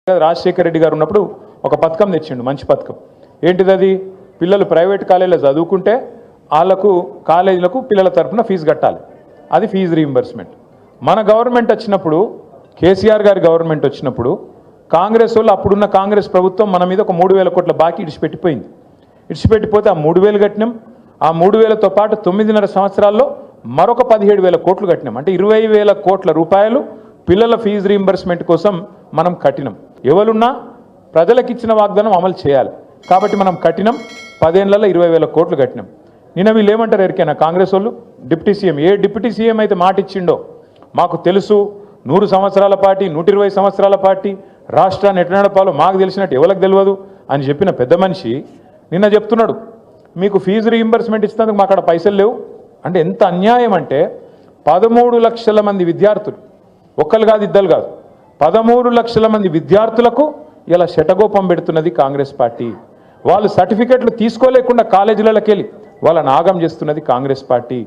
రాజశేఖర రెడ్డి గారు ఉన్నప్పుడు ఒక పథకం తెచ్చిండు, మంచి పథకం. ఏంటిది అది? పిల్లలు ప్రైవేట్ కాలేజీలో చదువుకుంటే వాళ్ళకు కాలేజీలకు పిల్లల తరఫున ఫీజు కట్టాలి. అది ఫీజు రీయింబర్స్మెంట్. మన గవర్నమెంట్ వచ్చినప్పుడు, కేసీఆర్ గారి గవర్నమెంట్ వచ్చినప్పుడు కాంగ్రెస్ వాళ్ళు, అప్పుడున్న కాంగ్రెస్ ప్రభుత్వం మన మీద ఒక 3,000 కోట్ల బాకీ ఇడిచిపెట్టిపోయింది. ఇడిచిపెట్టిపోతే ఆ 3,000 కట్టినాం. ఆ 3,000తో పాటు 9.5 సంవత్సరాల్లో మరొక 17,000 కోట్లు కట్టినాం. అంటే 20,000 కోట్ల రూపాయలు పిల్లల ఫీజు రీయింబర్స్మెంట్ కోసం మనం కట్టినాం. ఎవరున్నా ప్రజలకు ఇచ్చిన వాగ్దానం అమలు చేయాలి కాబట్టి మనం కట్టినాం. 10 ఏళ్లలో 20,000 కోట్లు కట్టినాం. నిన్న వీళ్ళు ఏమంటారు ఎరికైనా కాంగ్రెస్ వాళ్ళు? డిప్యూటీ సీఎం, ఏ డిప్యూటీ సీఎం అయితే మాట ఇచ్చిండో మాకు తెలుసు, 100 సంవత్సరాల పార్టీ, 120 సంవత్సరాల పార్టీ, రాష్ట్రాన్ని ఎట్లా నడపాలో మాకు తెలిసినట్టు ఎవరికి తెలియదు అని చెప్పిన పెద్ద మనిషి నిన్న చెప్తున్నాడు మీకు ఫీజు రీయింబర్స్మెంట్ ఇచ్చినందుకు మా అక్కడ పైసలు లేవు. అంటే ఎంత అన్యాయం అంటే 13 లక్షల మంది విద్యార్థులు, ఒక్కరు కాదు ఇద్దరు కాదు, 13 లక్షల మంది విద్యార్థులకు ఇలా శటగోపం పెడుతున్నది కాంగ్రెస్ పార్టీ. వాళ్ళు సర్టిఫికెట్లు తీసుకోలేకుండా కాలేజీలకి వెళ్ళి వాళ్ళని ఆగం చేస్తున్నది కాంగ్రెస్ పార్టీ.